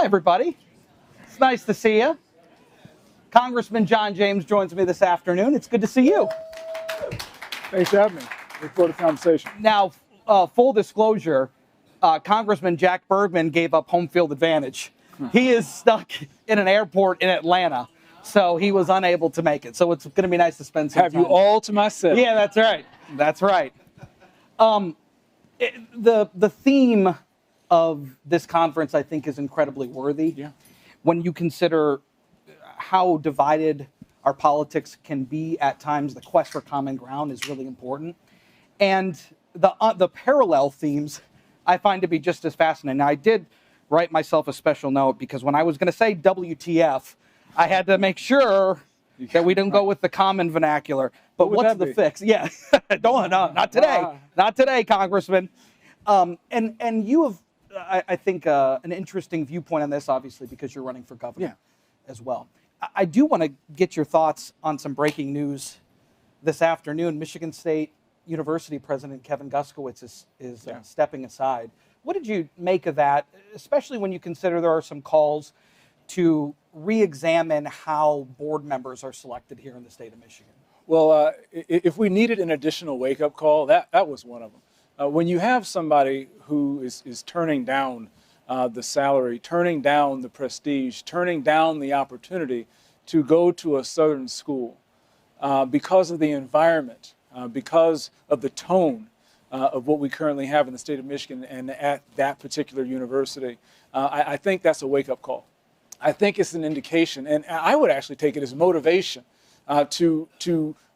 Hi, everybody. It's nice to see you. Congressman John James joins me this afternoon. It's good to see you. Thanks for having me. Look forward to the conversation. Now, full disclosure, Congressman Jack Bergman gave up home field advantage. He is stuck in an airport in Atlanta, so he was unable to make it. So it's going to be nice to spend some time. Have you all to myself. Yeah, that's right. That's right. The theme of this conference, I think, is incredibly worthy. Yeah. When you consider how divided our politics can be at times, the quest for common ground is really important. And the parallel themes I find to be just as fascinating. Now, I did write myself a special note because when I was going to say WTF, I had to make sure that we didn't go with the common vernacular. But what's the fix? Yeah, no, not today. Not today, Congressman. And you have, I think, an interesting viewpoint on this, obviously, because you're running for governor as well. I do want to get your thoughts on some breaking news this afternoon. Michigan State University President Kevin Guskowitz is stepping aside. What did you make of that, especially when you consider there are some calls to re-examine how board members are selected here in the state of Michigan? Well, if we needed an additional wake-up call, that was one of them. When you have somebody who is turning down the salary, turning down the prestige, turning down the opportunity to go to a southern school because of the environment, because of the tone of what we currently have in the state of Michigan and at that particular university, I think that's a wake-up call. I think it's an indication, and I would actually take it as motivation to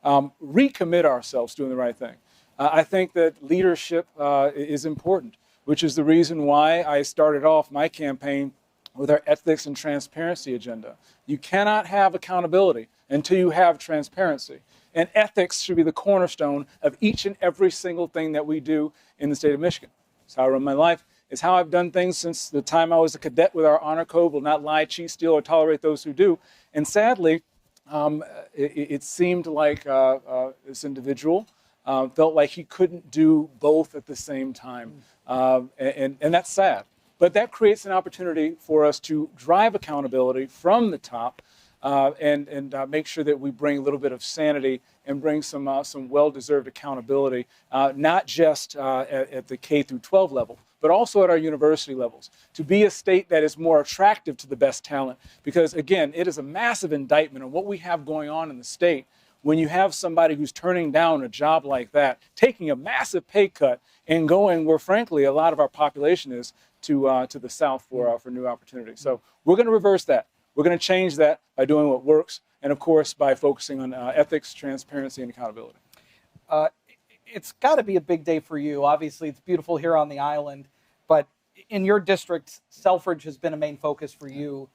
recommit ourselves to doing the right thing. I think that leadership is important, which is the reason why I started off my campaign with our ethics and transparency agenda. You cannot have accountability until you have transparency. And ethics should be the cornerstone of each and every single thing that we do in the state of Michigan. It's how I run my life. It's how I've done things since the time I was a cadet with our honor code: will not lie, cheat, steal, or tolerate those who do. And sadly, it seemed like this individual felt like he couldn't do both at the same time. And that's sad. But that creates an opportunity for us to drive accountability from the top and make sure that we bring a little bit of sanity and bring some well-deserved accountability, not just at the K through 12 level, but also at our university levels, to be a state that is more attractive to the best talent. Because again, it is a massive indictment on what we have going on in the state when you have somebody who's turning down a job like that, taking a massive pay cut and going where, frankly, a lot of our population is to the south for new opportunities. So we're going to reverse that. We're going to change that by doing what works, and of course, by focusing on ethics, transparency, and accountability. It's got to be a big day for you. Obviously, it's beautiful here on the island, but in your district, Selfridge has been a main focus for you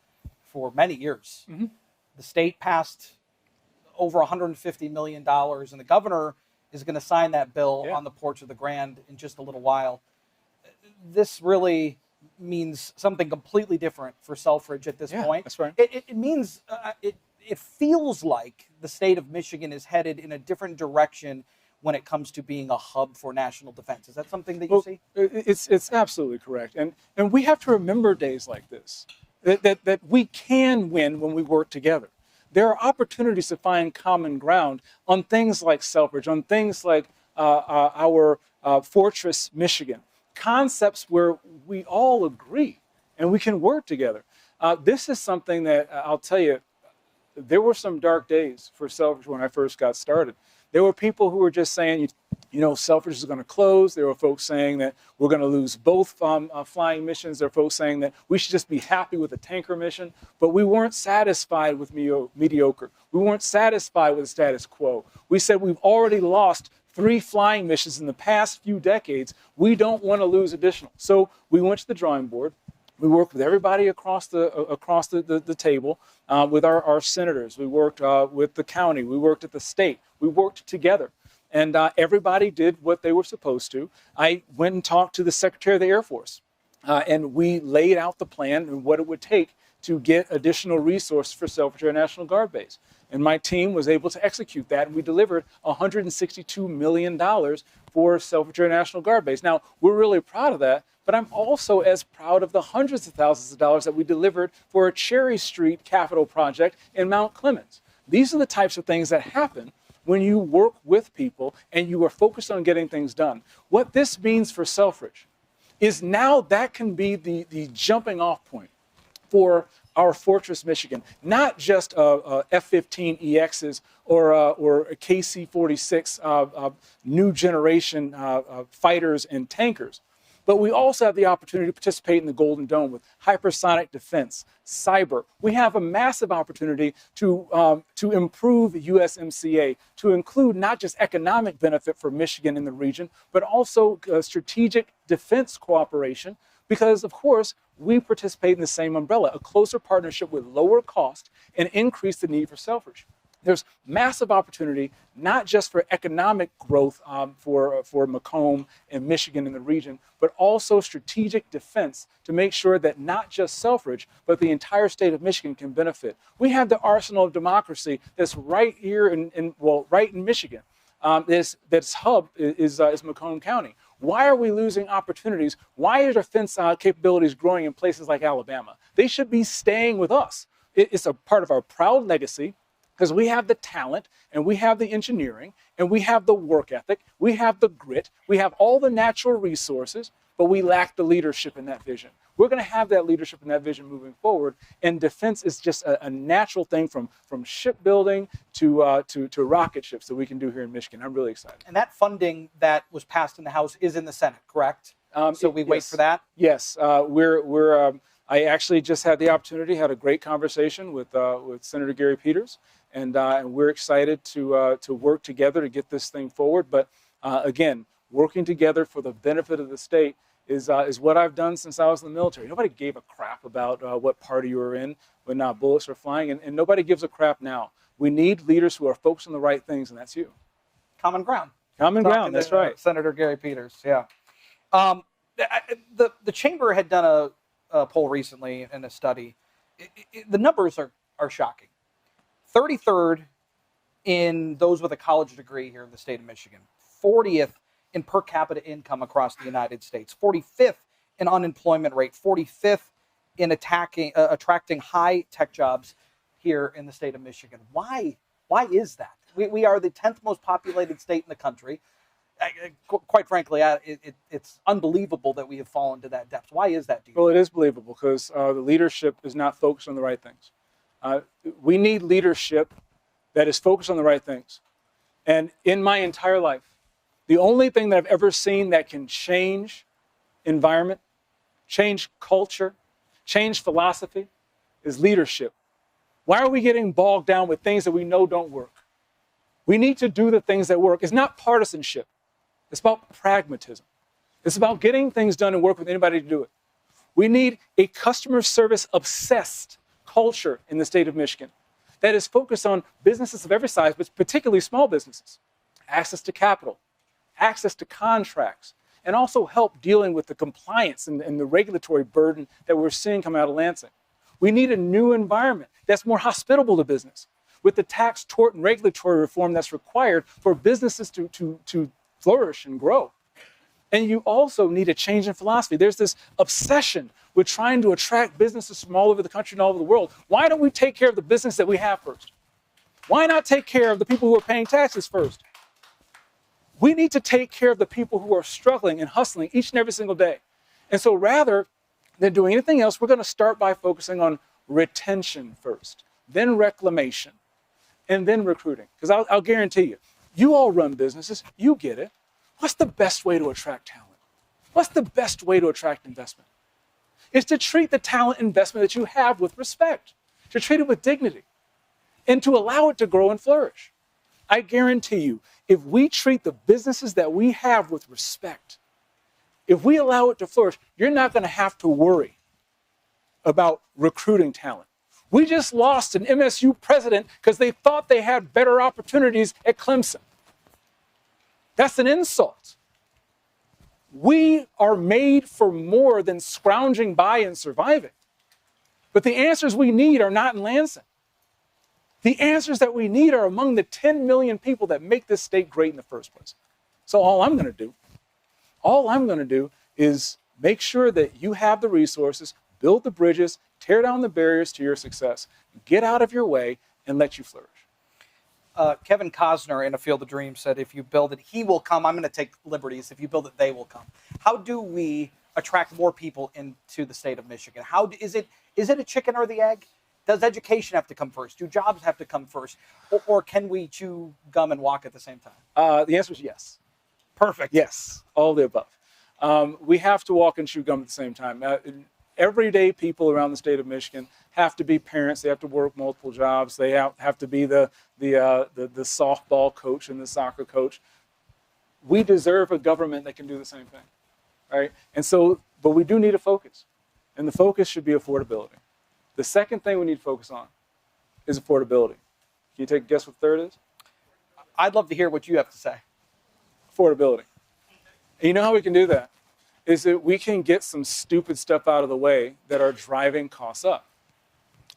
for many years. Mm-hmm. The state passed over $150 million, and the governor is going to sign that bill on the porch of the Grand in just a little while. This really means something completely different for Selfridge at this point. That's right. It means, it feels like the state of Michigan is headed in a different direction when it comes to being a hub for national defense. Is that something that you see? It's absolutely correct. And we have to remember days like this, that we can win when we work together. There are opportunities to find common ground on things like Selfridge, on things like our Fortress, Michigan, concepts where we all agree and we can work together. This is something that I'll tell you, there were some dark days for Selfridge when I first got started. There were people who were just saying, you know, Selfridge is going to close. There were folks saying that we're going to lose both flying missions. There were folks saying that we should just be happy with a tanker mission. But we weren't satisfied with mediocre. We weren't satisfied with the status quo. We said we've already lost 3 flying missions in the past few decades. We don't want to lose additional. So we went to the drawing board. We worked with everybody across the table, with our senators. We worked with the county. We worked at the state. We worked together. And everybody did what they were supposed to. I went and talked to the Secretary of the Air Force, and we laid out the plan and what it would take to get additional resources for Selfridge Air National Guard Base. And my team was able to execute that, and we delivered $162 million for Selfridge Air National Guard Base. Now, we're really proud of that, but I'm also as proud of the hundreds of thousands of dollars that we delivered for a Cherry Street capital project in Mount Clemens. These are the types of things that happen when you work with people and you are focused on getting things done. What this means for Selfridge is now that can be the jumping off point for our Fortress Michigan, not just F-15EXs or a KC-46 new generation fighters and tankers. But we also have the opportunity to participate in the Golden Dome with hypersonic defense, cyber. We have a massive opportunity to improve USMCA, to include not just economic benefit for Michigan in the region, but also strategic defense cooperation, because, of course, we participate in the same umbrella, a closer partnership with lower cost and increase the need for Selfridge. There's massive opportunity, not just for economic growth for Macomb and Michigan in the region, but also strategic defense to make sure that not just Selfridge, but the entire state of Michigan can benefit. We have the arsenal of democracy that's right here right in Michigan. This hub is Macomb County. Why are we losing opportunities? Why are defense capabilities growing in places like Alabama? They should be staying with us. It's a part of our proud legacy, because we have the talent, and we have the engineering, and we have the work ethic, we have the grit, we have all the natural resources, but we lack the leadership in that vision. We're going to have that leadership in that vision moving forward, and defense is just a natural thing from shipbuilding to rocket ships that we can do here in Michigan. I'm really excited. And that funding that was passed in the House is in the Senate, correct? So we wait for that? Yes, I actually just had the opportunity, had a great conversation with Senator Gary Peters, and we're excited to work together to get this thing forward. But again, working together for the benefit of the state is what I've done since I was in the military. Nobody gave a crap about what party you were in when bullets were flying, and nobody gives a crap now. We need leaders who are focused on the right things, and that's you. Common ground. Common ground, that's right. Senator Gary Peters, yeah. The Chamber had done a poll recently in a study. The numbers are shocking. 33rd in those with a college degree here in the state of Michigan. 40th in per capita income across the United States. 45th in unemployment rate. 45th in attracting high tech jobs here in the state of Michigan. Why is that? We are the 10th most populated state in the country. Quite frankly, it's unbelievable that we have fallen to that depth. Why is that? Well, it is believable because the leadership is not focused on the right things. We need leadership that is focused on the right things. And in my entire life, the only thing that I've ever seen that can change environment, change culture, change philosophy is leadership. Why are we getting bogged down with things that we know don't work? We need to do the things that work. It's not partisanship. It's about pragmatism. It's about getting things done and work with anybody to do it. We need a customer service obsessed culture in the state of Michigan that is focused on businesses of every size, but particularly small businesses. Access to capital, access to contracts, and also help dealing with the compliance and the regulatory burden that we're seeing come out of Lansing. We need a new environment that's more hospitable to business, with the tax, tort, and regulatory reform that's required for businesses to flourish and grow. And you also need a change in philosophy. There's this obsession with trying to attract businesses from all over the country and all over the world. Why don't we take care of the business that we have first? Why not take care of the people who are paying taxes first? We need to take care of the people who are struggling and hustling each and every single day. And so rather than doing anything else, we're going to start by focusing on retention first, then reclamation, and then recruiting. Because I'll guarantee you, you all run businesses, you get it. What's the best way to attract talent? What's the best way to attract investment? It's to treat the talent investment that you have with respect, to treat it with dignity, and to allow it to grow and flourish. I guarantee you, if we treat the businesses that we have with respect, if we allow it to flourish, you're not going to have to worry about recruiting talent. We just lost an MSU president because they thought they had better opportunities at Clemson. That's an insult. We are made for more than scrounging by and surviving. But the answers we need are not in Lansing. The answers that we need are among the 10 million people that make this state great in the first place. So all I'm going to do is make sure that you have the resources, build the bridges, tear down the barriers to your success, get out of your way, and let you flourish. Kevin Costner in A Field of Dreams said, if you build it, he will come. I'm going to take liberties. If you build it, they will come. How do we attract more people into the state of Michigan? How is it a chicken or the egg? Does education have to come first? Do jobs have to come first? Or can we chew gum and walk at the same time? The answer is yes. Perfect. Yes, all the above. We have to walk and chew gum at the same time. Everyday people around the state of Michigan have to be parents. They have to work multiple jobs. They have to be the softball coach and the soccer coach. We deserve a government that can do the same thing, right? And so, but we do need a focus, and the focus should be affordability. The second thing we need to focus on is affordability. Can you take a guess what third is? I'd love to hear what you have to say. Affordability. And you know how we can do that? Is that we can get some stupid stuff out of the way that are driving costs up.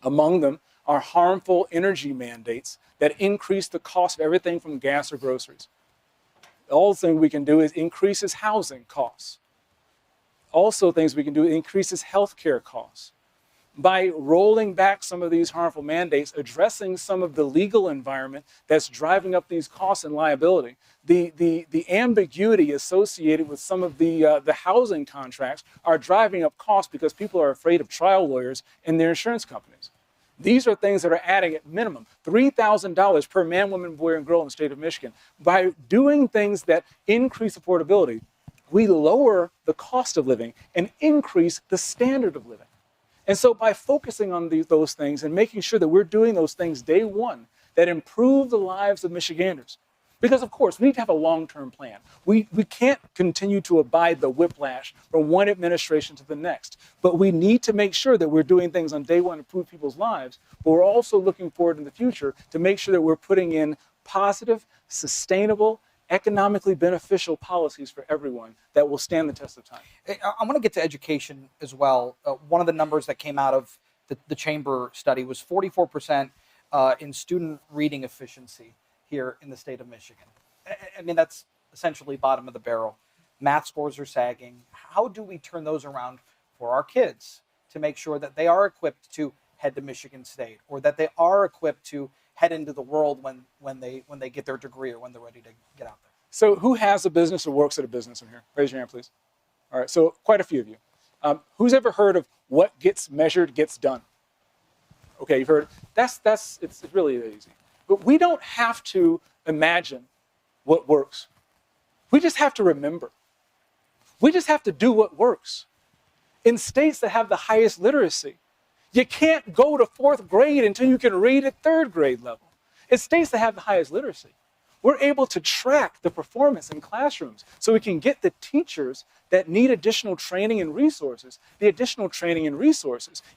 Among them are harmful energy mandates that increase the cost of everything from gas or groceries. All the thing we can do is increases housing costs. Also things we can do increases healthcare costs. By rolling back some of these harmful mandates, addressing some of the legal environment that's driving up these costs and liability, the ambiguity associated with some of the housing contracts are driving up costs because people are afraid of trial lawyers and their insurance companies. These are things that are adding at minimum $3,000 per man, woman, boy, and girl in the state of Michigan. By doing things that increase affordability, we lower the cost of living and increase the standard of living. And so by focusing on those things and making sure that we're doing those things day one that improve the lives of Michiganders, because of course we need to have a long-term plan. We can't continue to abide the whiplash from one administration to the next, but we need to make sure that we're doing things on day one to improve people's lives, but we're also looking forward in the future to make sure that we're putting in positive, sustainable, economically beneficial policies for everyone that will stand the test of time. I want to get to education as well. One of the numbers that came out of the Chamber study was 44% in student reading efficiency here in the state of Michigan. I mean, that's essentially bottom of the barrel. Math scores are sagging. How do we turn those around for our kids to make sure that they are equipped to head to Michigan State, or that they are equipped to head into the world when they get their degree or when they're ready to get out there? So who has a business or works at a business in here? Raise your hand, please. All right, so quite a few of you. Who's ever heard of what gets measured gets done? Okay, you've heard. It's really easy. But we don't have to imagine what works. We just have to remember. We just have to do what works. In states that have the highest literacy, you can't go to fourth grade until you can read at third grade level. In states that have the highest literacy, we're able to track the performance in classrooms so we can get the teachers that need additional training and resources,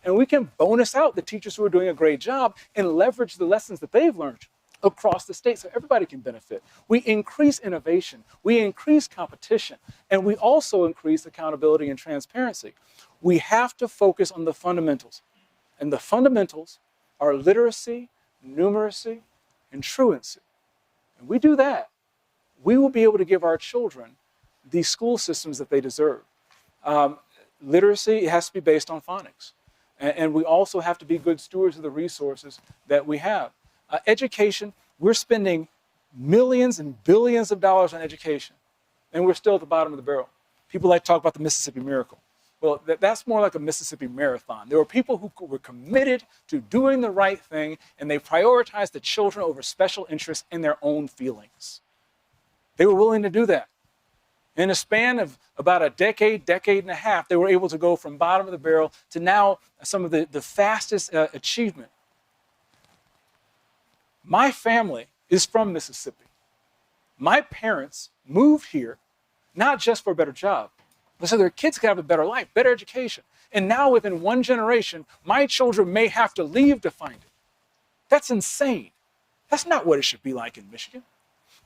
and we can bonus out the teachers who are doing a great job and leverage the lessons that they've learned across the state so everybody can benefit. We increase innovation, we increase competition, and we also increase accountability and transparency. We have to focus on the fundamentals. And the fundamentals are literacy, numeracy, and truancy. And we do that, we will be able to give our children the school systems that they deserve. Literacy has to be based on phonics. And we also have to be good stewards of the resources that we have. Education, we're spending millions and billions of dollars on education, and we're still at the bottom of the barrel. People like to talk about the Mississippi Miracle. Well, that's more like a Mississippi Marathon. There were people who were committed to doing the right thing, and they prioritized the children over special interests and their own feelings. They were willing to do that. In a span of about a decade and a half, they were able to go from bottom of the barrel to now some of the fastest achievement. My family is from Mississippi. My parents moved here not just for a better job, but so their kids could have a better life, better education. And now within one generation, my children may have to leave to find it. That's insane. That's not what it should be like in Michigan.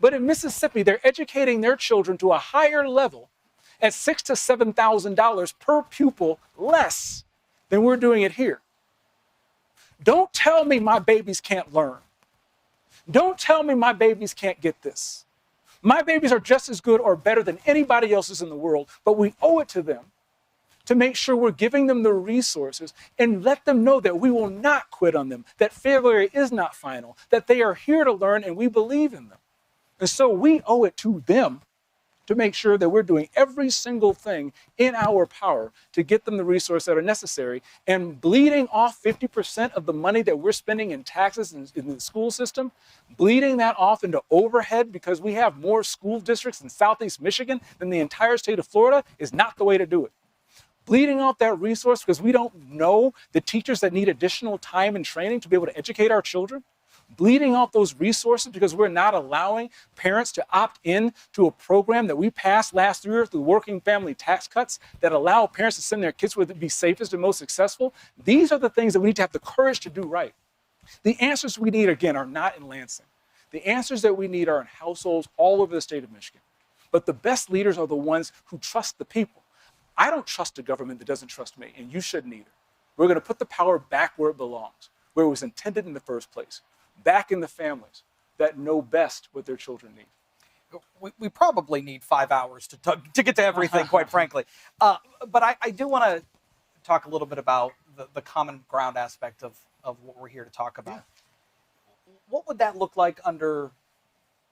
But in Mississippi, they're educating their children to a higher level at $6,000 to $7,000 per pupil less than we're doing it here. Don't tell me my babies can't learn. Don't tell me my babies can't get this. My babies are just as good or better than anybody else's in the world, but we owe it to them to make sure we're giving them the resources and let them know that we will not quit on them, that failure is not final, that they are here to learn and we believe in them. And so we owe it to them to make sure that we're doing every single thing in our power to get them the resources that are necessary, and bleeding off 50% of the money that we're spending in taxes in the school system, bleeding that off into overhead because we have more school districts in Southeast Michigan than the entire state of Florida is not the way to do it. Bleeding off that resource because we don't know the teachers that need additional time and training to be able to educate our children, bleeding off those resources because we're not allowing parents to opt in to a program that we passed last year through working family tax cuts that allow parents to send their kids where they'd be safest and most successful. These are the things that we need to have the courage to do right. The answers we need, again, are not in Lansing. The answers that we need are in households all over the state of Michigan. But the best leaders are the ones who trust the people. I don't trust a government that doesn't trust me, and you shouldn't either. We're going to put the power back where it belongs, where it was intended in the first place, back in the families that know best what their children need. We probably need 5 hours to get to everything, quite frankly. But I do want to talk a little bit about the common ground aspect of what we're here to talk about. Yeah. What would that look like under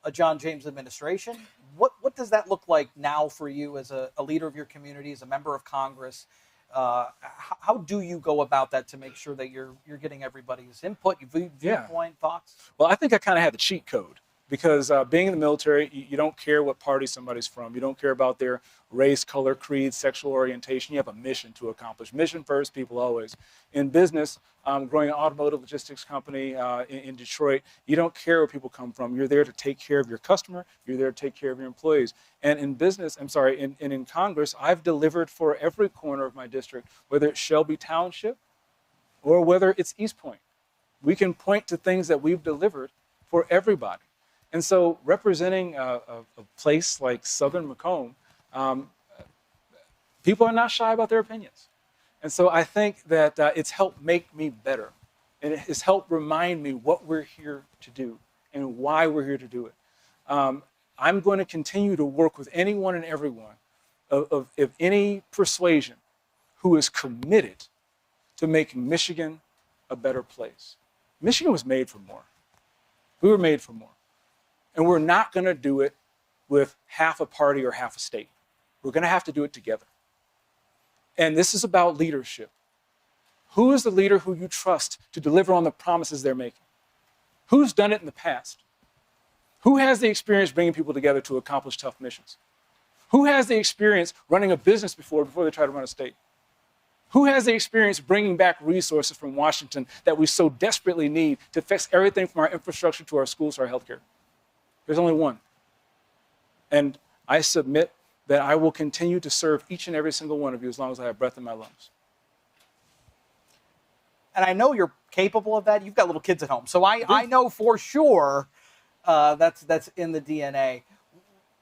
a John James administration? What does that look like now for you as a leader of your community, as a member of Congress? How do you go about that to make sure that you're getting everybody's input, viewpoint, thoughts? Well, I think I kind of have the cheat code because being in the military, you don't care what party somebody's from. You don't care about their race, color, creed, sexual orientation. You have a mission to accomplish. Mission first, people always. In business, growing an automotive logistics company in Detroit, you don't care where people come from. You're there to take care of your customer. You're there to take care of your employees. And in business, in Congress, I've delivered for every corner of my district, whether it's Shelby Township or whether it's East Point. We can point to things that we've delivered for everybody. And so representing a place like Southern Macomb, people are not shy about their opinions. And so I think that it's helped make me better. And it has helped remind me what we're here to do and why we're here to do it. I'm going to continue to work with anyone and everyone of any persuasion who is committed to making Michigan a better place. Michigan was made for more. We were made for more. And we're not going to do it with half a party or half a state. We're going to have to do it together. And this is about leadership. Who is the leader who you trust to deliver on the promises they're making? Who's done it in the past? Who has the experience bringing people together to accomplish tough missions? Who has the experience running a business before they try to run a state? Who has the experience bringing back resources from Washington that we so desperately need to fix everything from our infrastructure to our schools to our healthcare? There's only one. And I submit that I will continue to serve each and every single one of you as long as I have breath in my lungs. And I know you're capable of that. You've got little kids at home. So I know for sure that's in the DNA.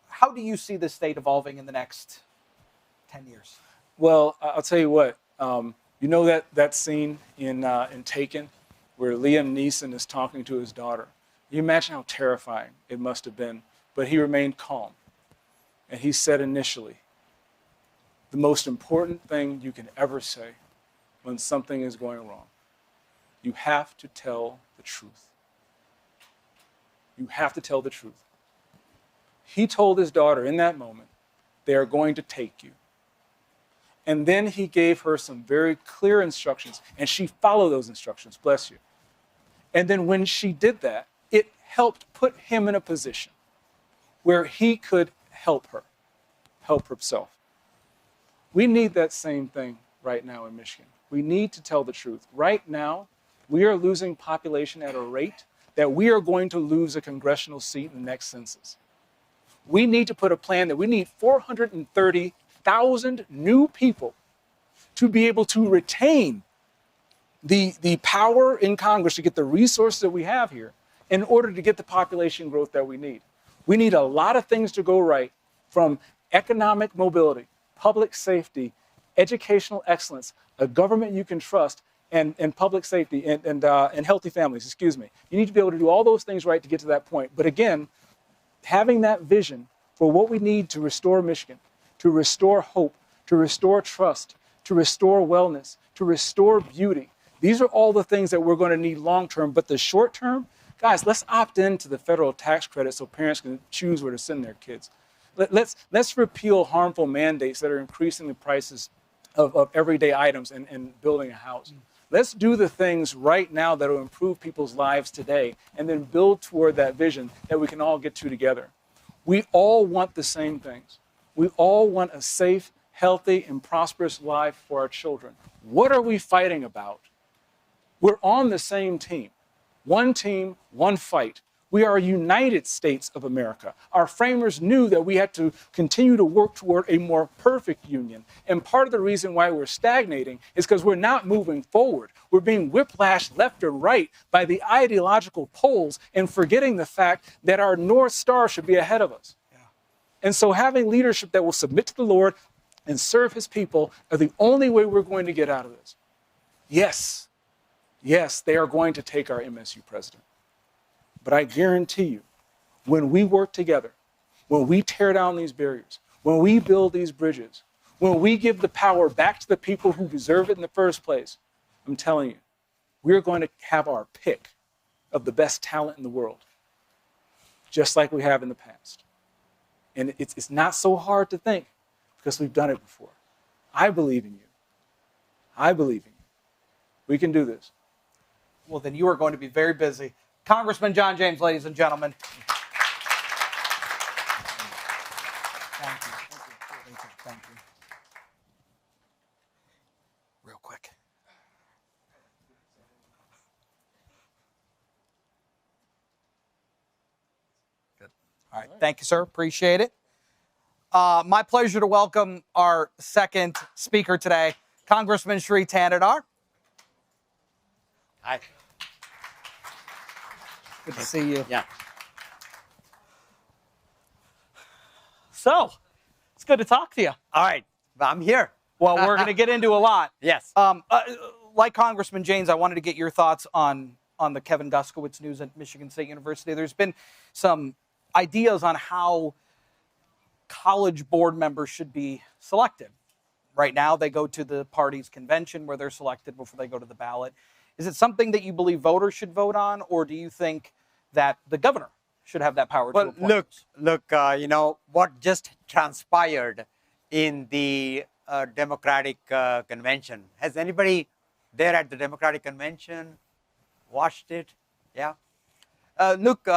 How do you see this state evolving in the next 10 years? Well, I'll tell you what. You know that scene in Taken where Liam Neeson is talking to his daughter? You imagine how terrifying it must have been, but he remained calm. And he said initially, the most important thing you can ever say when something is going wrong, you have to tell the truth. You have to tell the truth. He told his daughter in that moment, they are going to take you. And then he gave her some very clear instructions, and she followed those instructions, bless you. And then when she did that, it helped put him in a position where he could help himself. We need that same thing right now in Michigan. We need to tell the truth. Right now, we are losing population at a rate that we are going to lose a congressional seat in the next census. We need to put a plan that we need 430,000 new people to be able to retain the power in Congress to get the resources that we have here in order to get the population growth that we need. We need a lot of things to go right, from economic mobility, public safety, educational excellence, a government you can trust, and public safety and healthy families, excuse me. You need to be able to do all those things right to get to that point. But again, having that vision for what we need to restore Michigan, to restore hope, to restore trust, to restore wellness, to restore beauty. These are all the things that we're going to need long term. But the short term, guys, let's opt into the federal tax credit so parents can choose where to send their kids. Let's repeal harmful mandates that are increasing the prices of everyday items and building a house. Let's do the things right now that will improve people's lives today and then build toward that vision that we can all get to together. We all want the same things. We all want a safe, healthy, and prosperous life for our children. What are we fighting about? We're on the same team. One team, one fight. We are United States of America. Our framers knew that we had to continue to work toward a more perfect union. And part of the reason why we're stagnating is because we're not moving forward. We're being whiplashed left and right by the ideological poles and forgetting the fact that our North Star should be ahead of us. Yeah. And so having leadership that will submit to the Lord and serve his people are the only way we're going to get out of this. Yes, they are going to take our MSU president. But I guarantee you, when we work together, when we tear down these barriers, when we build these bridges, when we give the power back to the people who deserve it in the first place, I'm telling you, we're going to have our pick of the best talent in the world, just like we have in the past. And it's not so hard to think because we've done it before. I believe in you. I believe in you. We can do this. Well, then you are going to be very busy. Congressman John James, ladies and gentlemen. Thank you. Thank you. Real quick. Good. All right. Thank you, sir. Appreciate it. My pleasure to welcome our second speaker today, Congressman Shri Thanedar. Hi. Good to see you. Yeah. So, it's good to talk to you. All right. Well, I'm here. Well, we're going to get into a lot. Yes. Like Congressman James, I wanted to get your thoughts on the Kevin Guskowitz news at Michigan State University. There's been some ideas on how college board members should be selected. Right now, they go to the party's convention where they're selected before they go to the ballot. Is it something that you believe voters should vote on, or do you think that the governor should have that power to appoint? Look, you know, what just transpired in the Democratic convention. Has anybody there at the Democratic convention watched it? Yeah. Look,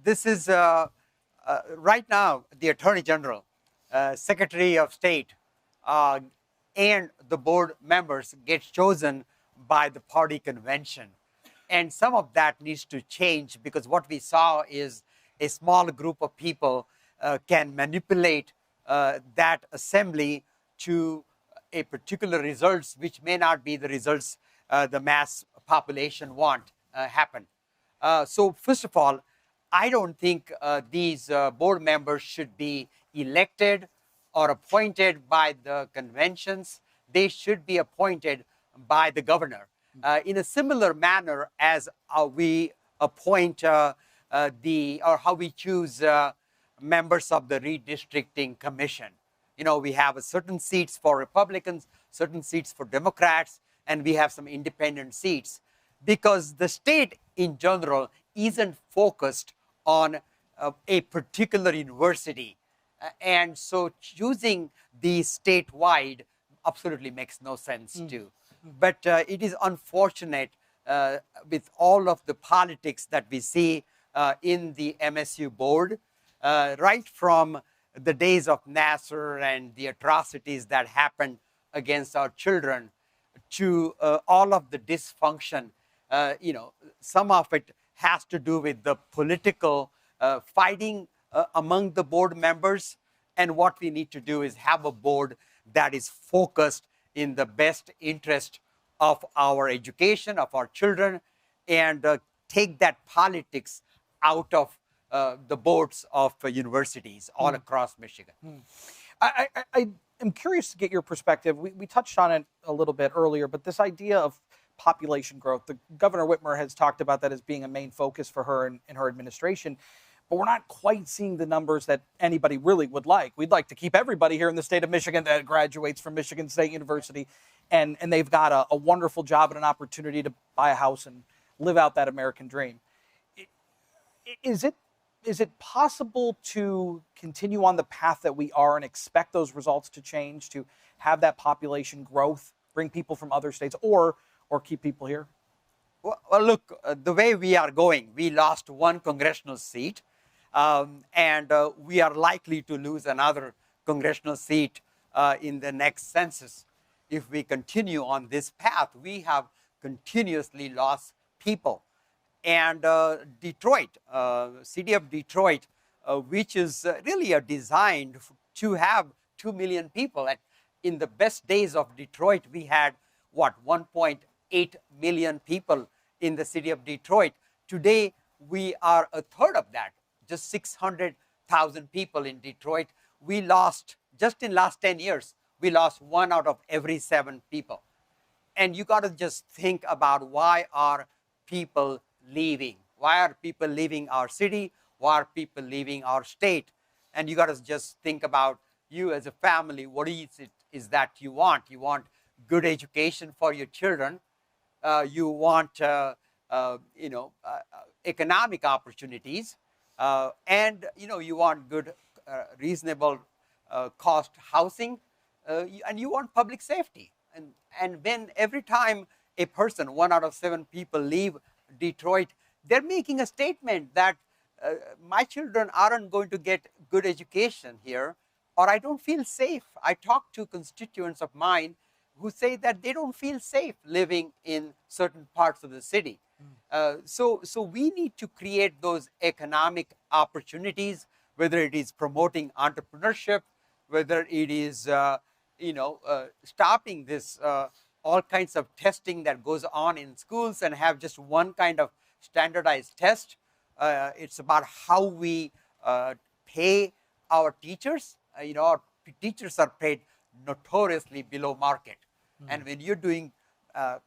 this is right now the Attorney General, Secretary of State, and the board members get chosen by the party convention. And some of that needs to change because what we saw is a small group of people can manipulate that assembly to a particular results which may not be the results the mass population want happen. So first of all, I don't think these board members should be elected or appointed by the conventions. They should be appointed by the governor in a similar manner as we appoint or how we choose members of the redistricting commission. You know, we have certain seats for Republicans, certain seats for Democrats, and we have some independent seats because the state in general isn't focused on a particular university. And so choosing these statewide absolutely makes no sense too. But it is unfortunate with all of the politics that we see in the MSU board, right from the days of Nassar and the atrocities that happened against our children to all of the dysfunction. You know, some of it has to do with the political fighting among the board members. And what we need to do is have a board that is focused in the best interest of our education, of our children, and take that politics out of the boards of universities all across Michigan. I am curious to get your perspective. We touched on it a little bit earlier, but this idea of population growth. The Governor Whitmer has talked about that as being a main focus for her in her administration. But we're not quite seeing the numbers that anybody really would like. We'd like to keep everybody here in the state of Michigan that graduates from Michigan State University, and they've got a wonderful job and an opportunity to buy a house and live out that American dream. Is it possible to continue on the path that we are and expect those results to change, to have that population growth, bring people from other states, or keep people here? Well, look, the way we are going, we lost one congressional seat, and we are likely to lose another congressional seat in the next census. If we continue on this path, we have continuously lost people. And Detroit, city of Detroit, which is really designed to have 2 million people. In the best days of Detroit, we had, what, 1.8 million people in the city of Detroit. Today, we are a third of that, just 600,000 people in Detroit. We lost, just in last 10 years, we lost 1 out of every 7 people. And you got to just think about, why are people leaving? Why are people leaving our city? Why are people leaving our state? And you got to just think about, you as a family, what is it is that you want? You want good education for your children. You want economic opportunities, and you want good, reasonable cost housing, and you want public safety. And when every time a person, 1 out of 7 people leave Detroit, they're making a statement that my children aren't going to get good education here, or I don't feel safe. I talk to constituents of mine who say that they don't feel safe living in certain parts of the city. So we need to create those economic opportunities, whether it is promoting entrepreneurship, whether it is stopping this all kinds of testing that goes on in schools and have just one kind of standardized test. It's about how we pay our teachers. Our teachers are paid notoriously below market. And when you're doing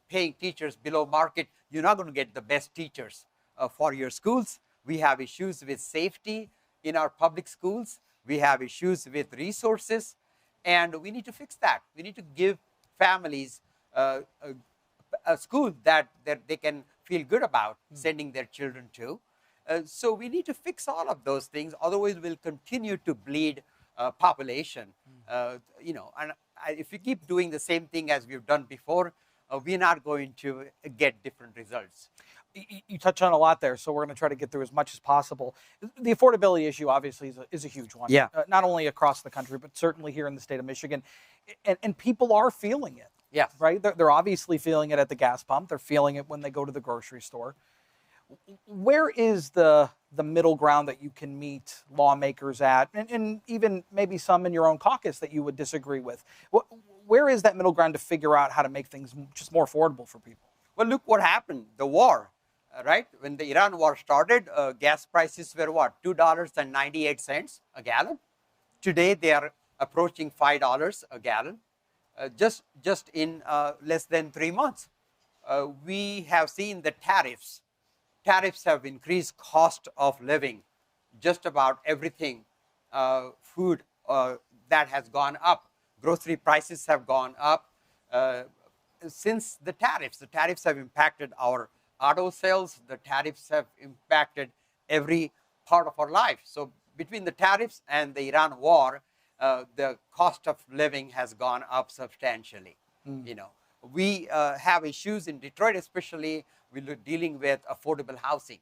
paying teachers below market, you're not going to get the best teachers for your schools. We have issues with safety in our public schools. We have issues with resources, and we need to fix that. We need to give families a school that they can feel good about sending their children to. So we need to fix all of those things, otherwise we'll continue to bleed population. And if we keep doing the same thing as we've done before, we're not going to get different results. You touch on a lot there, so we're going to try to get through as much as possible. The affordability issue, obviously, is a huge one. Yeah. Not only across the country, but certainly here in the state of Michigan. And people are feeling it. Yes. Right? They're obviously feeling it at the gas pump. They're feeling it when they go to the grocery store. Where is the middle ground that you can meet lawmakers at, and even maybe some in your own caucus that you would disagree with? Where is that middle ground to figure out how to make things just more affordable for people? Well, look what happened, the war, right? When the Iran war started, gas prices were what, $2.98 a gallon? Today, they are approaching $5 a gallon, just in less than 3 months. We have seen the tariffs. Tariffs have increased cost of living, just about everything. Food that has gone up. Grocery prices have gone up since the tariffs. The tariffs have impacted our auto sales. The tariffs have impacted every part of our life. So between the tariffs and the Iran war, the cost of living has gone up substantially. We have issues in Detroit, especially we're dealing with affordable housing.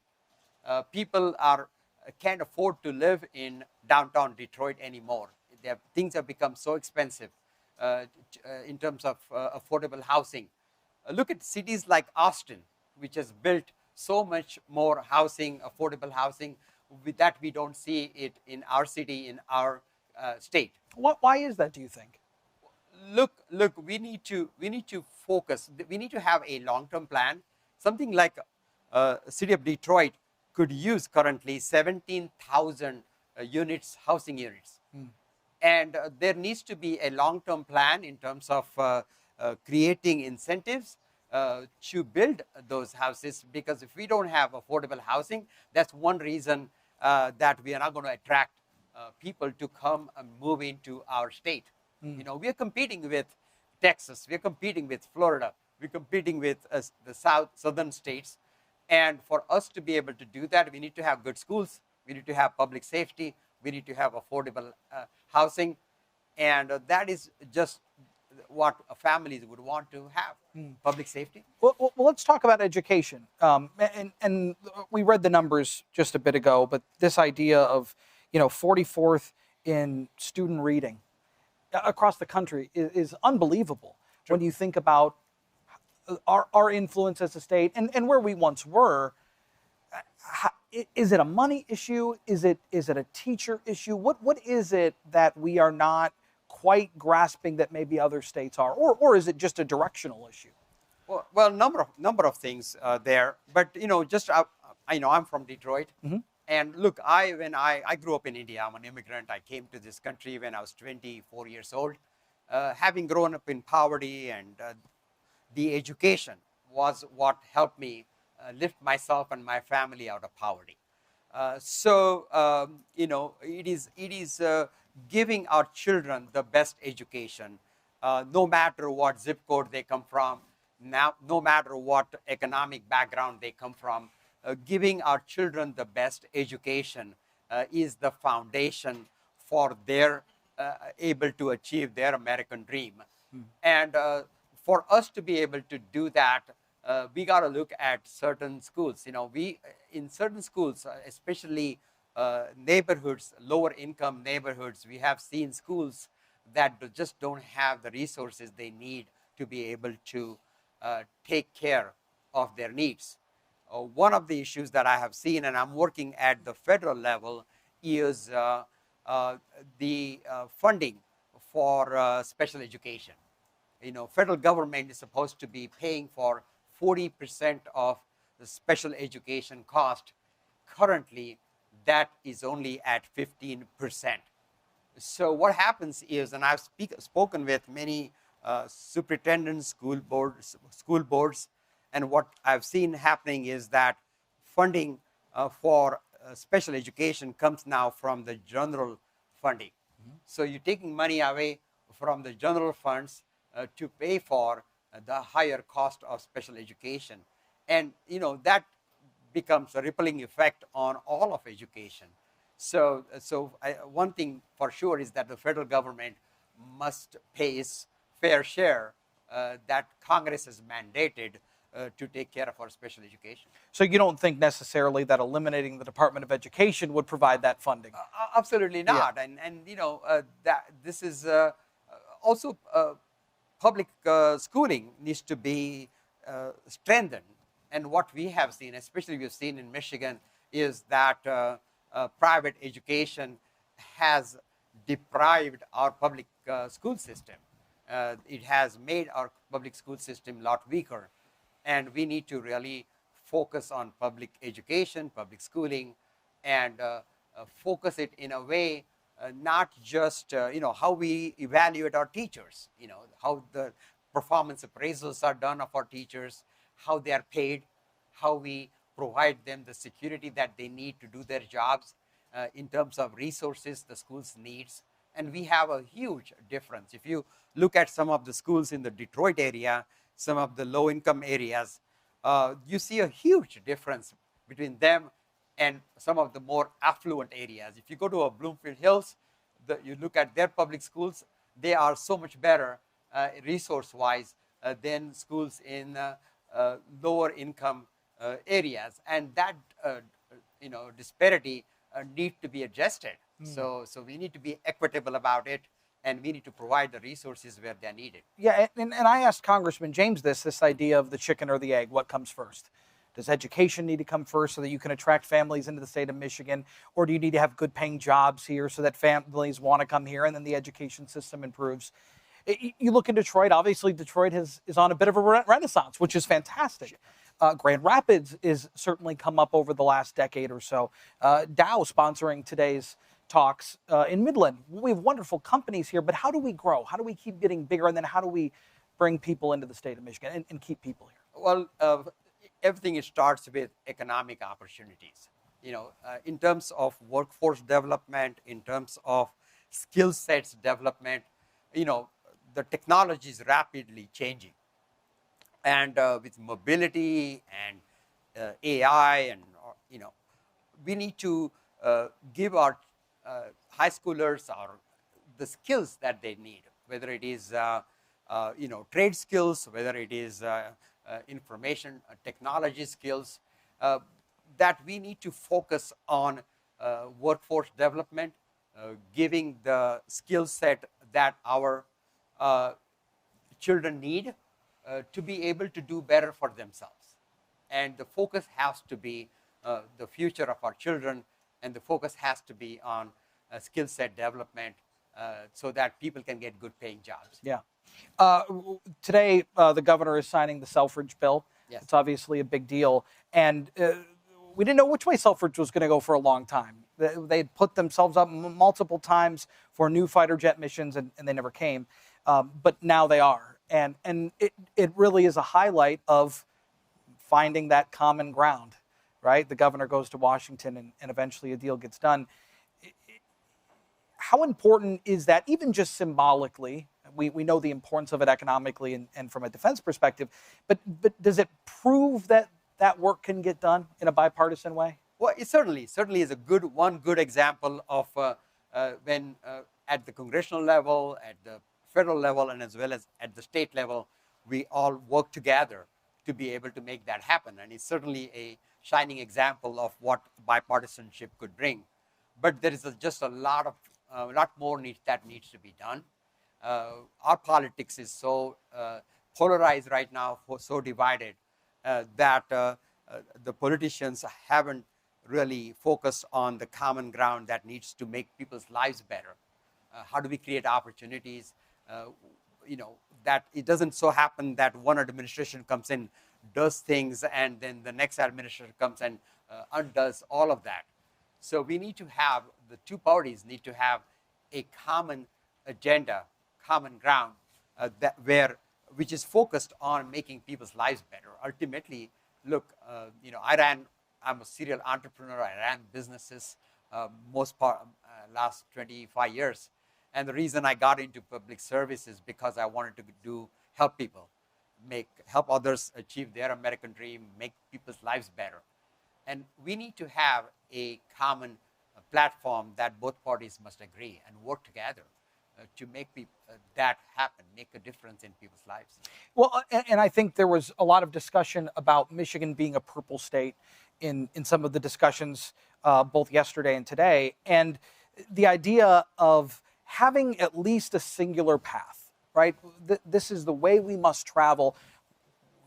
People can't afford to live in downtown Detroit anymore. Things have become so expensive in terms of affordable housing. Look at cities like Austin, which has built so much more housing, affordable housing, with that we don't see it in our city, in our state. Why is that, do you think? Look, we need to focus. We need to have a long-term plan. Something like city of Detroit could use currently 17,000 housing units. And there needs to be a long-term plan in terms of creating incentives to build those houses, because if we don't have affordable housing, that's one reason that we are not going to attract people to come and move into our state. You know, we are competing with Texas, we are competing with Florida, we're competing with the southern states. And for us to be able to do that, we need to have good schools, we need to have public safety, we need to have affordable housing. And that is just what families would want to have, public safety. Well, let's talk about education. And we read the numbers just a bit ago, but this idea of, 44th in student reading across the country is unbelievable. When you think about our influence as a state and where we once were. Is it a money issue? Is it a teacher issue? What is it that we are not quite grasping that maybe other states are, or is it just a directional issue? Well, number of things there, but just I'm from Detroit, and look, when I grew up in India. I'm an immigrant. I came to this country when I was 24 years old. Having grown up in poverty, and the education was what helped me lift myself and my family out of poverty. It is giving our children the best education, no matter what zip code they come from, no matter what economic background they come from. Giving our children the best education is the foundation for their able to achieve their American dream. And for us to be able to do that, we got to look at certain schools. In certain schools, especially neighborhoods, lower income neighborhoods, we have seen schools that just don't have the resources they need to be able to take care of their needs. One of the issues that I have seen, and I'm working at the federal level, is the funding for special education. Federal government is supposed to be paying for 40% of the special education cost. Currently, that is only at 15%. So what happens is, and I've spoken with many superintendents, school boards, and what I've seen happening is that funding for special education comes now from the general funding. So you're taking money away from the general funds to pay for the higher cost of special education. And that becomes a rippling effect on all of education. So one thing for sure is that the federal government must pay its fair share that Congress has mandated to take care of our special education. So you don't think necessarily that eliminating the Department of Education would provide that funding? Absolutely not. Yeah. And that this is also public schooling needs to be strengthened. And what we have seen, especially we've seen in Michigan, is that private education has deprived our public school system. It has made our public school system a lot weaker. And we need to really focus on public education, public schooling, and focus it in a way, not just how we evaluate our teachers, how the performance appraisals are done of our teachers, how they are paid, how we provide them the security that they need to do their jobs in terms of resources the schools needs. And we have a huge difference. If you look at some of the schools in the Detroit area, some of the low-income areas, you see a huge difference between them and some of the more affluent areas. If you go to Bloomfield Hills, you look at their public schools, they are so much better resource-wise than schools in lower income areas. And that disparity need to be adjusted. So we need to be equitable about it, and we need to provide the resources where they're needed. Yeah, and I asked Congressman James this idea of the chicken or the egg, what comes first? Does education need to come first so that you can attract families into the state of Michigan? Or do you need to have good paying jobs here so that families want to come here and then the education system improves? You look in Detroit, obviously Detroit is on a bit of a renaissance, which is fantastic. Grand Rapids is certainly come up over the last decade or so. Dow sponsoring today's talks in Midland. We have wonderful companies here, but how do we grow? How do we keep getting bigger? And then how do we bring people into the state of Michigan and keep people here? Well, everything starts with economic opportunities. In terms of workforce development, in terms of skill sets development, you know, the technology is rapidly changing, and with mobility and AI, and we need to give our high schoolers the skills that they need, whether it is trade skills, whether it is information technology skills, that we need to focus on workforce development, giving the skill set that our children need to be able to do better for themselves. And the focus has to be the future of our children, and the focus has to be on skill set development so that people can get good paying jobs. Yeah. Today, the governor is signing the Selfridge bill. Yes. It's obviously a big deal. And we didn't know which way Selfridge was going to go for a long time. They'd put themselves up multiple times for new fighter jet missions, and they never came. But now they are. And it really is a highlight of finding that common ground, right? The governor goes to Washington, and eventually a deal gets done. How important is that, even just symbolically? We know the importance of it economically and from a defense perspective, but does it prove that that work can get done in a bipartisan way? Well, it certainly is a one good example of when at the congressional level, at the federal level, and as well as at the state level, we all work together to be able to make that happen. And it's certainly a shining example of what bipartisanship could bring. But there is just a lot more that needs to be done. Our politics is so polarized right now, so divided, that the politicians haven't really focused on the common ground that needs to make people's lives better. How do we create opportunities? That it doesn't so happen that one administration comes in, does things, and then the next administration comes and undoes all of that. So we need to have, the two parties need to have a common agenda, common ground, which is focused on making people's lives better. Ultimately, look, I'm a serial entrepreneur. I ran businesses last 25 years. And the reason I got into public service is because I wanted to help people, help others achieve their American dream, make people's lives better. And we need to have a common platform that both parties must agree and work together to make that happen, make a difference in people's lives. Well, and I think there was a lot of discussion about Michigan being a purple state in some of the discussions both yesterday and today. And the idea of having at least a singular path, right? This is the way we must travel.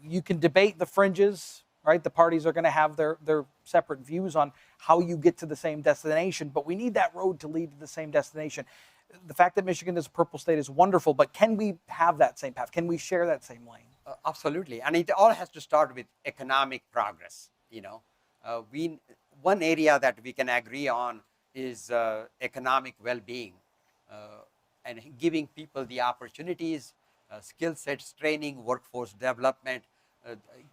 You can debate the fringes, right? The parties are going to have their separate views on how you get to the same destination, but we need that road to lead to the same destination. The fact that Michigan is a purple state is wonderful, but can we have that same path? Can we share that same lane? Absolutely, and it all has to start with economic progress. One area that we can agree on is economic well-being, and giving people the opportunities, skill sets, training, workforce development,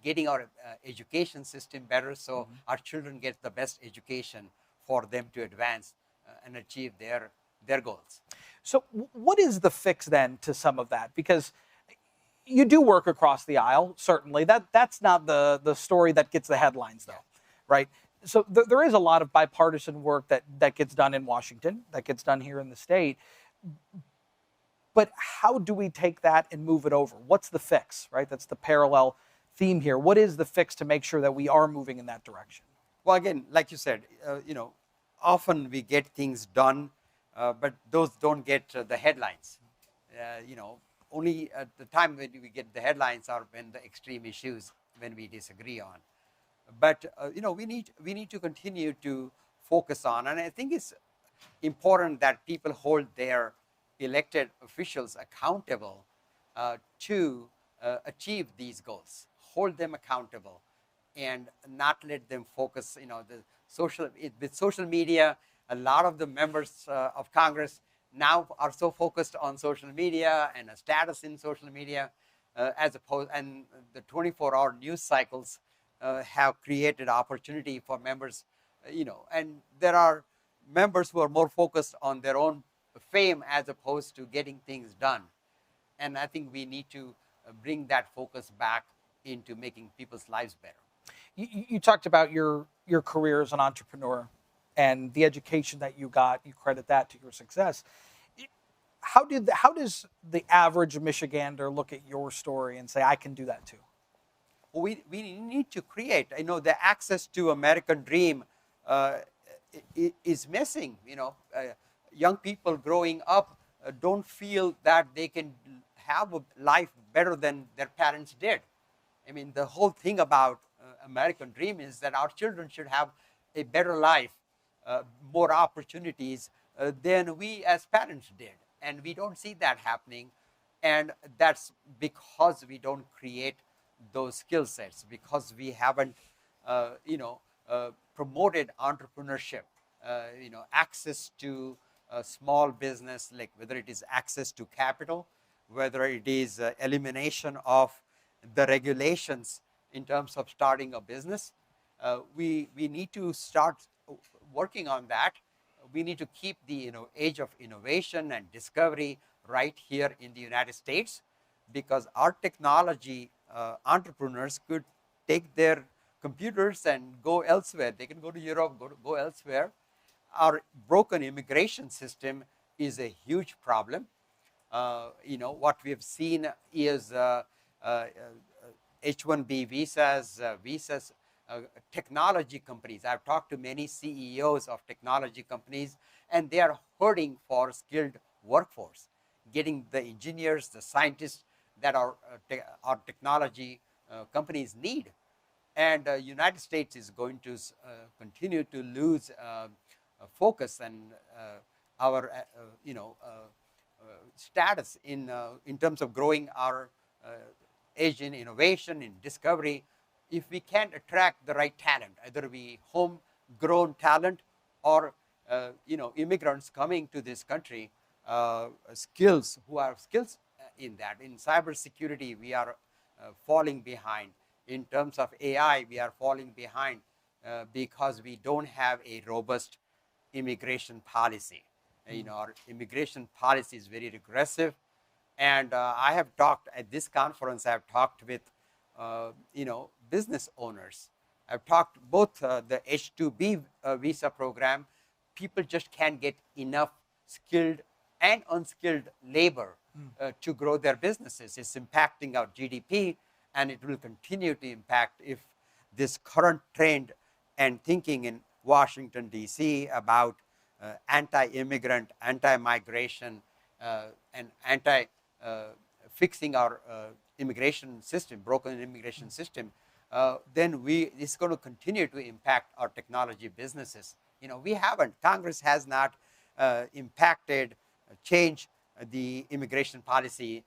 getting our education system better so our children get the best education for them to advance and achieve their goals. So what is the fix then to some of that? Because you do work across the aisle, certainly. That's not the story that gets the headlines, though, right? So there is a lot of bipartisan work that gets done in Washington, that gets done here in the state. But how do we take that and move it over? What's the fix, right? That's the parallel theme here. What is the fix to make sure that we are moving in that direction? Well, again, like you said, often we get things done, but those don't get the headlines. Only at the time when we get the headlines are when the extreme issues, when we disagree on. But we need to continue to focus on, and I think it's important that people hold their elected officials accountable to achieve these goals. Hold them accountable, and not let them focus. With social media, a lot of the members of Congress now are so focused on social media and a status in social media as opposed, and the 24-hour news cycles have created opportunity for members, and there are members who are more focused on their own fame as opposed to getting things done. And I think we need to bring that focus back into making people's lives better. You talked about your career as an entrepreneur and the education that you got. You credit that to your success. How does the average Michigander look at your story and say, I can do that too? We need to create, the access to American dream is missing. Young people growing up don't feel that they can have a life better than their parents did. I mean, the whole thing about American dream is that our children should have a better life, more opportunities than we as parents did. And we don't see that happening. And that's because we don't create those skill sets, because we haven't, promoted entrepreneurship, access to small business, like whether it is access to capital, whether it is elimination of the regulations in terms of starting a business. We need to start working on that. We need to keep the age of innovation and discovery right here in the United States, because our technology entrepreneurs could take their computers and go elsewhere. They can go to Europe, go elsewhere. Our broken immigration system is a huge problem. What we have seen is H-1B visas, technology companies. I've talked to many CEOs of technology companies, and they are hurting for skilled workforce, getting the engineers, the scientists that our technology companies need. And United States is going to continue to lose focus and our status in terms of growing our age in innovation, in discovery, if we can't attract the right talent, either we homegrown talent or immigrants coming to this country, skills who have skills in that. In cybersecurity, we are falling behind. In terms of AI, we are falling behind because we don't have a robust immigration policy. Our immigration policy is very regressive. And I have talked at this conference, I've talked with, business owners. I've talked both the H-2B visa program, people just can't get enough skilled and unskilled labor to grow their businesses. It's impacting our GDP, and it will continue to impact if this current trend and thinking in Washington, D.C. about anti-immigrant, anti-migration, and fixing our immigration system, broken immigration system, then it's going to continue to impact our technology businesses. We haven't. Congress has not changed the immigration policy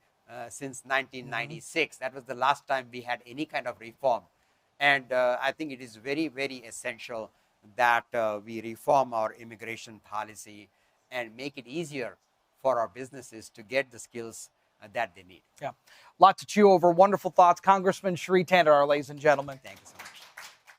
since 1996. That was the last time we had any kind of reform. And I think it is very, very essential that we reform our immigration policy and make it easier for our businesses to get the skills that they need. Yeah, lot to chew over. Wonderful thoughts. Congressman Shri Thanedar, ladies and gentlemen. Thank you so much.